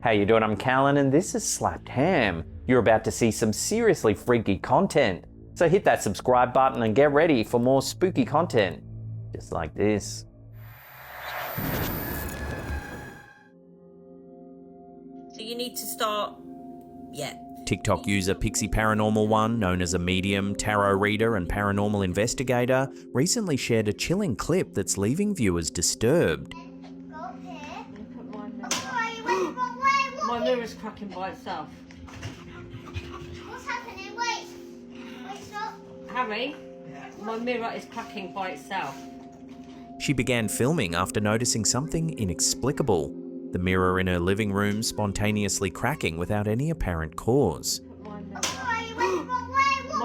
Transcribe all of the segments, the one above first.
How you doing? I'm Callan and this is Slapped Ham. You're about to see some seriously freaky content. So hit that subscribe button and get ready for more spooky content. Just like this. So you need to start... Yeah. TikTok user Pixie Paranormal One, known as a medium, tarot reader and paranormal investigator, recently shared a chilling clip that's leaving viewers disturbed. My mirror's cracking by itself. What's happening? Wait, stop. Harry, my mirror is cracking by itself. She began filming after noticing something inexplicable. The mirror in her living room spontaneously cracking without any apparent cause. My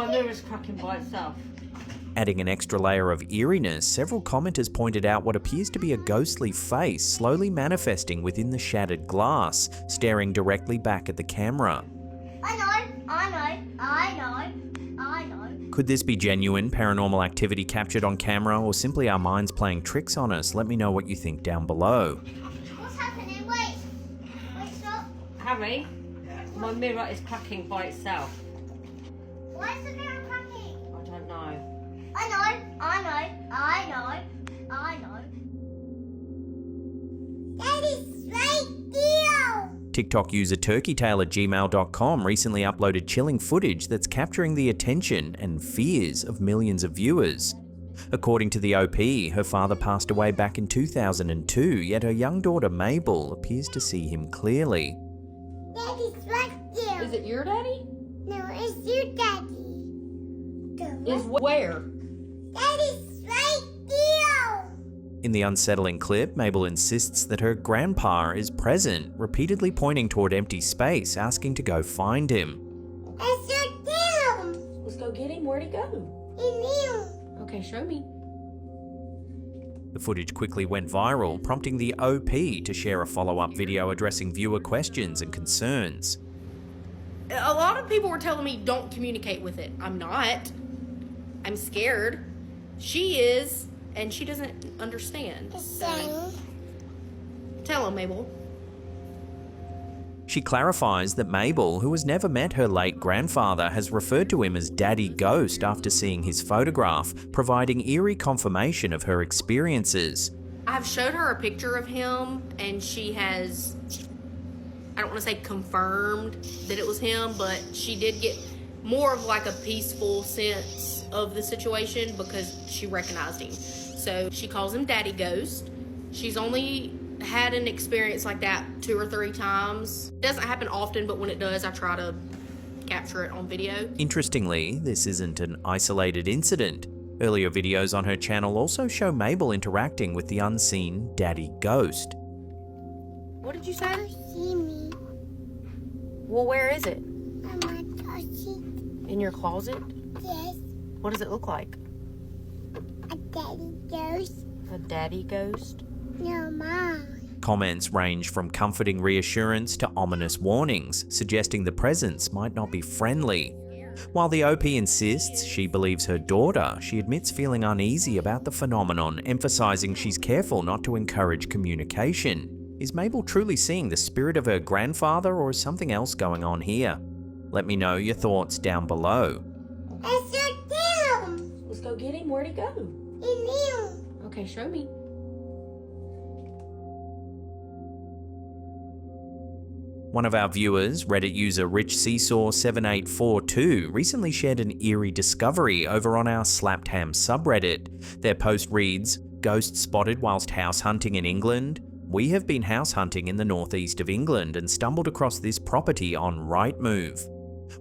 mirror's cracking by itself. Adding an extra layer of eeriness, several commenters pointed out what appears to be a ghostly face slowly manifesting within the shattered glass, staring directly back at the camera. I know. Could this be genuine paranormal activity captured on camera or simply our minds playing tricks on us? Let me know what you think down below. What's happening? Wait, stop. Harry, my mirror is cracking by itself. Why is the mirror cracking? I don't know. I know. Daddy's right there. TikTok user turkeytail@gmail.com recently uploaded chilling footage that's capturing the attention and fears of millions of viewers. According to the OP, her father passed away back in 2002, yet her young daughter Mabel appears to see him clearly. Daddy's right there. Is it your daddy? No, it's your daddy. Is where? Daddy's right there. In the unsettling clip, Mabel insists that her grandpa is present, repeatedly pointing toward empty space, asking to go find him. It's your dad. Let's go get him. Where'd he go? In you. Okay, show me. The footage quickly went viral, prompting the OP to share a follow-up video addressing viewer questions and concerns. A lot of people were telling me don't communicate with it. I'm not. I'm scared. She is, and she doesn't understand. So, tell him, Mabel. She clarifies that Mabel, who has never met her late grandfather, has referred to him as Daddy Ghost after seeing his photograph, providing eerie confirmation of her experiences. I've showed her a picture of him, and she has, I don't want to say confirmed that it was him, but she did get more of like a peaceful sense of the situation because she recognized him. So she calls him Daddy Ghost. She's only had an experience like that 2 or 3 times. It doesn't happen often, but when it does, I try to capture it on video. Interestingly, this isn't an isolated incident. Earlier videos on her channel also show Mabel interacting with the unseen Daddy Ghost. What did you say? See me. Well, where is it? I'm not touching. In your closet? Yes. What does it look like? A daddy ghost. A daddy ghost? No, Mom. Comments range from comforting reassurance to ominous warnings, suggesting the presence might not be friendly. While the OP insists she believes her daughter, she admits feeling uneasy about the phenomenon, emphasizing she's careful not to encourage communication. Is Mabel truly seeing the spirit of her grandfather, or is something else going on here? Let me know your thoughts down below. It's your dad. Let's go get him. Where'd he go? In you. Okay, show me. One of our viewers, Reddit user RichSeesaw7842, recently shared an eerie discovery over on our Slapped Ham subreddit. Their post reads, "Ghost spotted whilst house hunting in England. We have been house hunting in the northeast of England and stumbled across this property on Rightmove.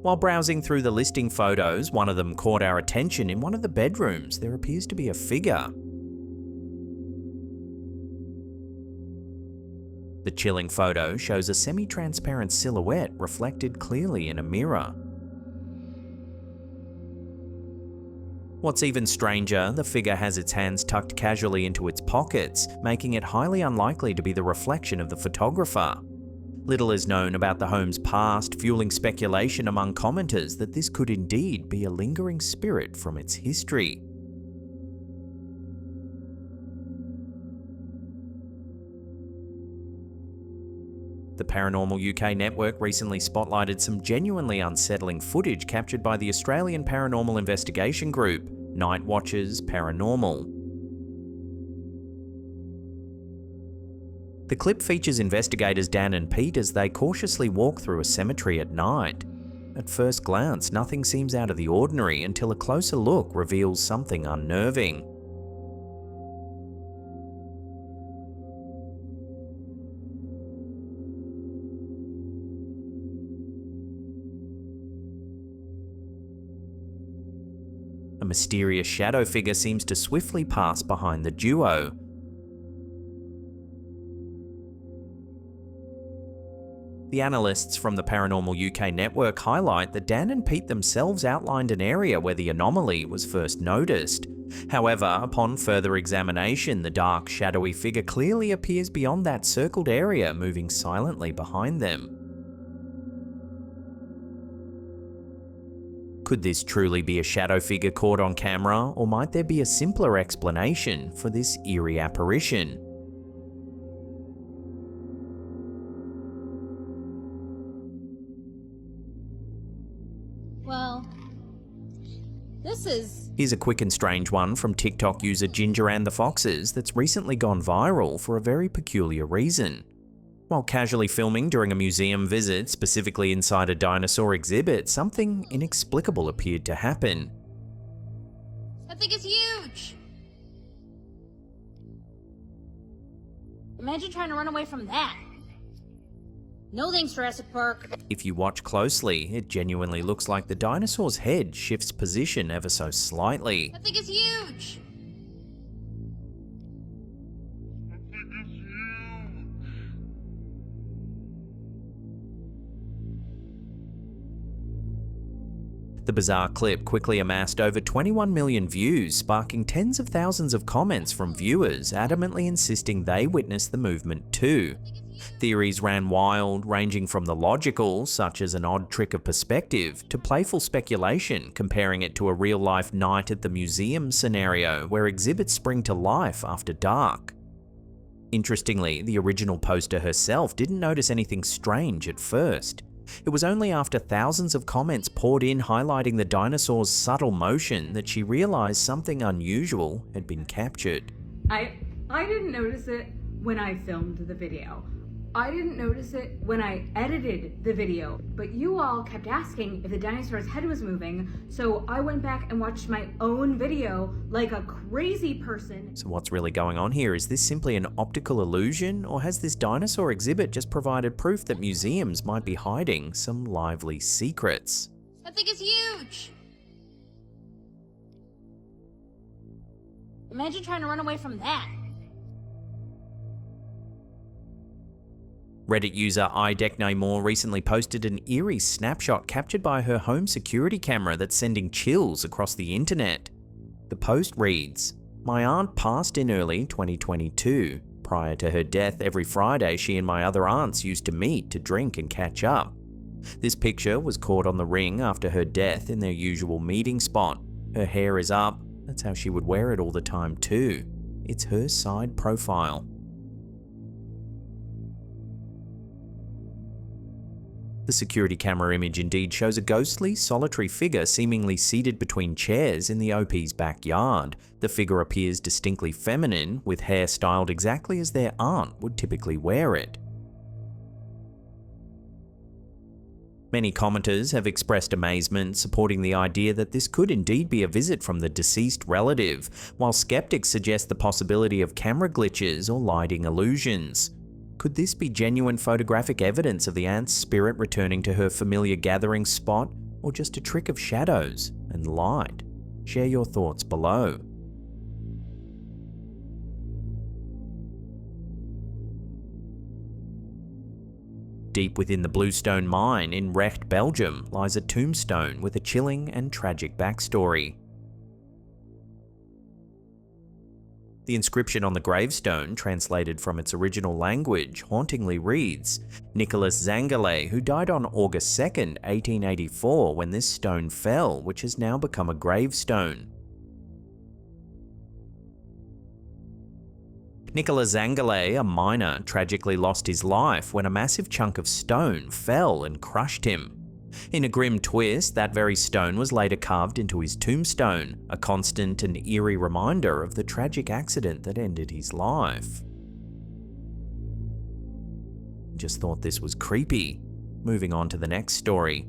While browsing through the listing photos, one of them caught our attention. In one of the bedrooms, there appears to be a figure." The chilling photo shows a semi-transparent silhouette reflected clearly in a mirror. What's even stranger, the figure has its hands tucked casually into its pockets, making it highly unlikely to be the reflection of the photographer. Little is known about the home's past, fueling speculation among commenters that this could indeed be a lingering spirit from its history. The Paranormal UK network recently spotlighted some genuinely unsettling footage captured by the Australian paranormal investigation group, Night Watchers Paranormal. The clip features investigators Dan and Pete as they cautiously walk through a cemetery at night. At first glance, nothing seems out of the ordinary until a closer look reveals something unnerving. A mysterious shadow figure seems to swiftly pass behind the duo. The analysts from the Paranormal UK network highlight that Dan and Pete themselves outlined an area where the anomaly was first noticed. However, upon further examination, the dark, shadowy figure clearly appears beyond that circled area, moving silently behind them. Could this truly be a shadow figure caught on camera, or might there be a simpler explanation for this eerie apparition? Well, this is... Here's a quick and strange one from TikTok user Ginger and the Foxes that's recently gone viral for a very peculiar reason. While casually filming during a museum visit, specifically inside a dinosaur exhibit, something inexplicable appeared to happen. That thing is huge! Imagine trying to run away from that. No thanks, Jurassic Park. If you watch closely, it genuinely looks like the dinosaur's head shifts position ever so slightly. That thing is huge! The bizarre clip quickly amassed over 21 million views, sparking tens of thousands of comments from viewers adamantly insisting they witnessed the movement too. Theories ran wild, ranging from the logical, such as an odd trick of perspective, to playful speculation, comparing it to a real-life night at the museum scenario where exhibits spring to life after dark. Interestingly, the original poster herself didn't notice anything strange at first. It was only after thousands of comments poured in highlighting the dinosaur's subtle motion that she realized something unusual had been captured. I didn't notice it when I filmed the video. I didn't notice it when I edited the video, but you all kept asking if the dinosaur's head was moving, so I went back and watched my own video like a crazy person. So what's really going on here? Is this simply an optical illusion, or has this dinosaur exhibit just provided proof that museums might be hiding some lively secrets? That thing is huge! Imagine trying to run away from that. Reddit user iDeckNaymore recently posted an eerie snapshot captured by her home security camera that's sending chills across the internet. The post reads, "My aunt passed in early 2022. Prior to her death, every Friday she and my other aunts used to meet to drink and catch up. This picture was caught on the ring after her death in their usual meeting spot. Her hair is up, that's how she would wear it all the time too. It's her side profile." The security camera image indeed shows a ghostly, solitary figure seemingly seated between chairs in the OP's backyard. The figure appears distinctly feminine, with hair styled exactly as their aunt would typically wear it. Many commenters have expressed amazement, supporting the idea that this could indeed be a visit from the deceased relative, while skeptics suggest the possibility of camera glitches or lighting illusions. Could this be genuine photographic evidence of the aunt's spirit returning to her familiar gathering spot, or just a trick of shadows and light? Share your thoughts below. Deep within the Bluestone mine in Recht, Belgium, lies a tombstone with a chilling and tragic backstory. The inscription on the gravestone, translated from its original language, hauntingly reads, "Nicholas Zangale, who died on August 2nd, 1884 when this stone fell, which has now become a gravestone." Nicola Zangale, a miner, tragically lost his life when a massive chunk of stone fell and crushed him. In a grim twist, that very stone was later carved into his tombstone, a constant and eerie reminder of the tragic accident that ended his life. Just thought this was creepy. Moving on to the next story.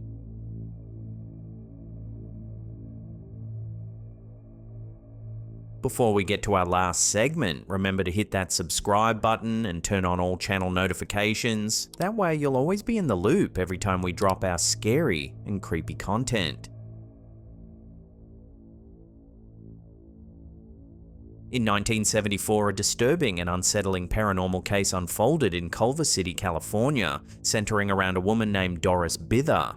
Before we get to our last segment, remember to hit that subscribe button and turn on all channel notifications. That way you'll always be in the loop every time we drop our scary and creepy content. In 1974, a disturbing and unsettling paranormal case unfolded in Culver City, California, centering around a woman named Doris Bither.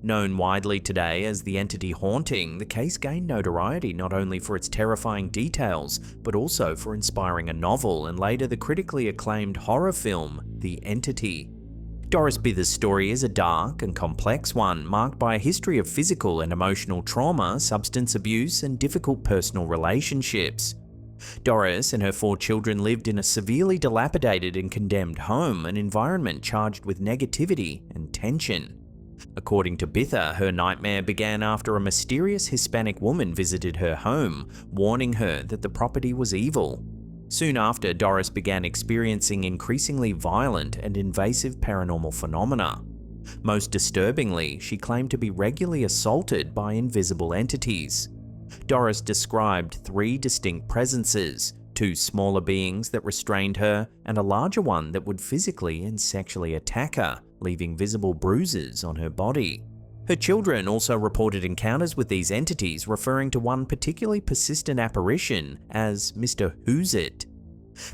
Known widely today as the entity haunting, the case gained notoriety not only for its terrifying details, but also for inspiring a novel and later the critically acclaimed horror film, The Entity. Doris Bither's story is a dark and complex one, marked by a history of physical and emotional trauma, substance abuse, and difficult personal relationships. Doris and her 4 children lived in a severely dilapidated and condemned home, an environment charged with negativity and tension. According to Bither, her nightmare began after a mysterious Hispanic woman visited her home, warning her that the property was evil. Soon after, Doris began experiencing increasingly violent and invasive paranormal phenomena. Most disturbingly, she claimed to be regularly assaulted by invisible entities. Doris described 3 distinct presences, 2 smaller beings that restrained her, and a larger one that would physically and sexually attack her, leaving visible bruises on her body. Her children also reported encounters with these entities, referring to one particularly persistent apparition as Mr. Who's It.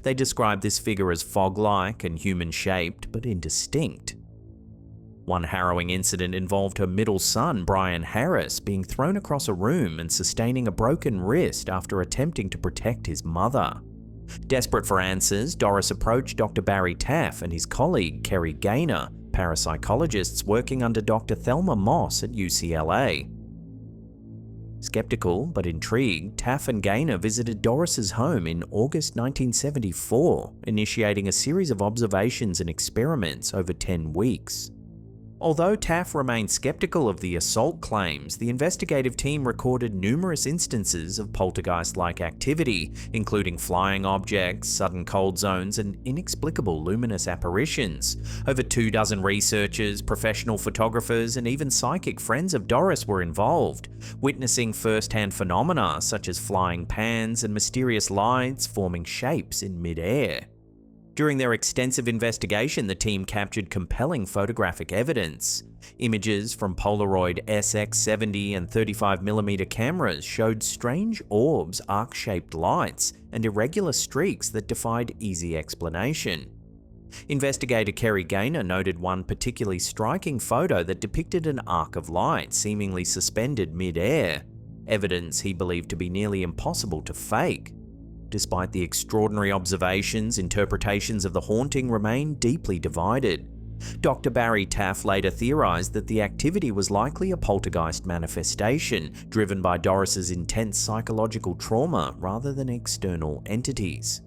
They described this figure as fog-like and human-shaped, but indistinct. One harrowing incident involved her middle son, Brian Harris, being thrown across a room and sustaining a broken wrist after attempting to protect his mother. Desperate for answers, Doris approached Dr. Barry Taff and his colleague, Kerry Gaynor, parapsychologists working under Dr. Thelma Moss at UCLA. Skeptical but intrigued, Taff and Gaynor visited Doris's home in August 1974, initiating a series of observations and experiments over 10 weeks. Although Taff remained skeptical of the assault claims, the investigative team recorded numerous instances of poltergeist-like activity, including flying objects, sudden cold zones, and inexplicable luminous apparitions. Over 24 researchers, professional photographers, and even psychic friends of Doris were involved, witnessing first-hand phenomena such as flying pans and mysterious lights forming shapes in mid-air. During their extensive investigation, the team captured compelling photographic evidence. Images from Polaroid SX70 and 35mm cameras showed strange orbs, arc-shaped lights, and irregular streaks that defied easy explanation. Investigator Kerry Gaynor noted one particularly striking photo that depicted an arc of light seemingly suspended mid-air, evidence he believed to be nearly impossible to fake. Despite the extraordinary observations, interpretations of the haunting remain deeply divided. Dr. Barry Taff later theorized that the activity was likely a poltergeist manifestation, driven by Doris's intense psychological trauma rather than external entities.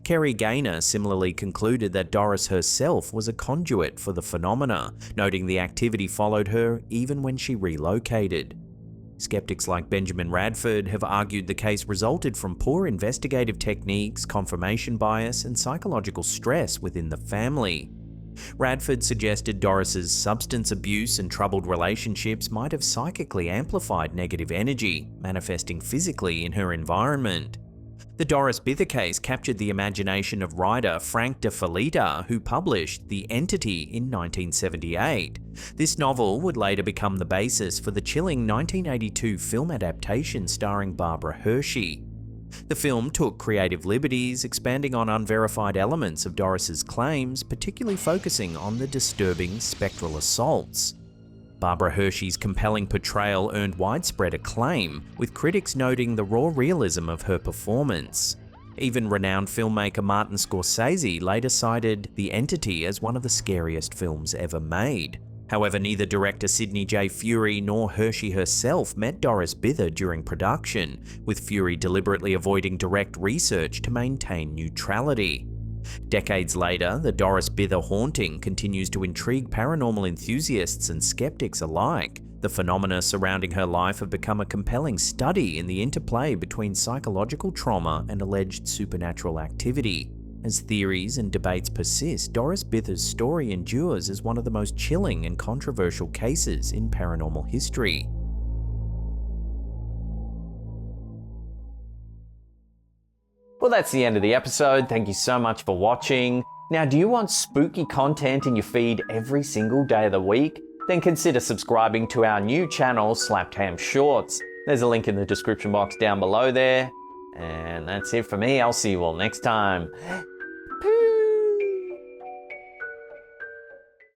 Kerry Gaynor similarly concluded that Doris herself was a conduit for the phenomena, noting the activity followed her even when she relocated. Skeptics like Benjamin Radford have argued the case resulted from poor investigative techniques, confirmation bias, and psychological stress within the family. Radford suggested Doris's substance abuse and troubled relationships might have psychically amplified negative energy, manifesting physically in her environment. The Doris Bither case captured the imagination of writer Frank de Felitta, who published The Entity in 1978. This novel would later become the basis for the chilling 1982 film adaptation starring Barbara Hershey. The film took creative liberties, expanding on unverified elements of Doris's claims, particularly focusing on the disturbing spectral assaults. Barbara Hershey's compelling portrayal earned widespread acclaim, with critics noting the raw realism of her performance. Even renowned filmmaker Martin Scorsese later cited The Entity as one of the scariest films ever made. However, neither director Sidney J. Furie nor Hershey herself met Doris Bither during production, with Furie deliberately avoiding direct research to maintain neutrality. Decades later, the Doris Bither haunting continues to intrigue paranormal enthusiasts and skeptics alike. The phenomena surrounding her life have become a compelling study in the interplay between psychological trauma and alleged supernatural activity. As theories and debates persist, Doris Bither's story endures as one of the most chilling and controversial cases in paranormal history. Well, that's the end of the episode. Thank you so much for watching. Now, do you want spooky content in your feed every single day of the week? Then consider subscribing to our new channel, Slapped Ham Shorts. There's a link in the description box down below there. And that's it for me. I'll see you all next time.